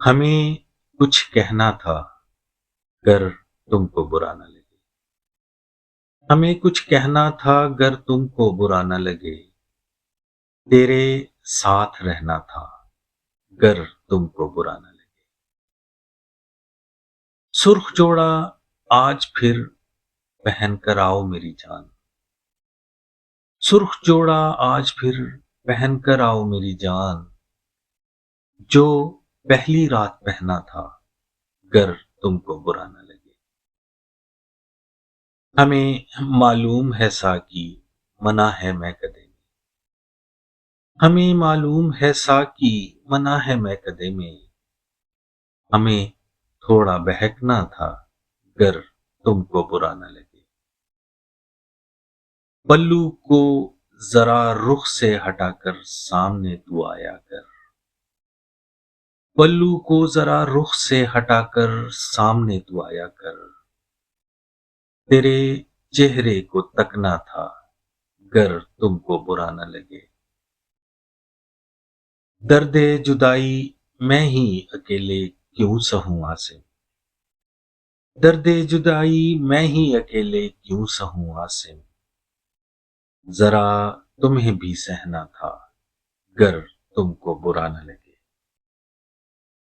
हमें कुछ कहना था, गर तुमको बुरा न लगे। हमें कुछ कहना था, गर तुमको बुरा न लगे। तेरे साथ रहना था, गर तुमको बुरा न लगे। सुर्ख जोड़ा आज फिर पहन कर आओ मेरी जान। सुर्ख जोड़ा आज फिर पहन कर आओ मेरी जान। जो पहली रात पहना था, गर तुमको बुरा न लगे। हमें मालूम है साकी, मना है मैं कदे में। हमें मालूम है साकी, मना है मैं कदे में। हमें थोड़ा बहकना था, गर तुमको बुरा न लगे। पल्लू को जरा रुख से हटाकर सामने तू आया कर। पल्लू को जरा रुख से हटाकर सामने तू आया कर। तेरे चेहरे को तकना था, गर तुमको बुरा न लगे। दर्दे जुदाई मैं ही अकेले क्यों सहूं आसिम। दर्दे जुदाई मैं ही अकेले क्यों सहूं आसिम। जरा तुम्हें भी सहना था, गर तुमको बुरा न लगे।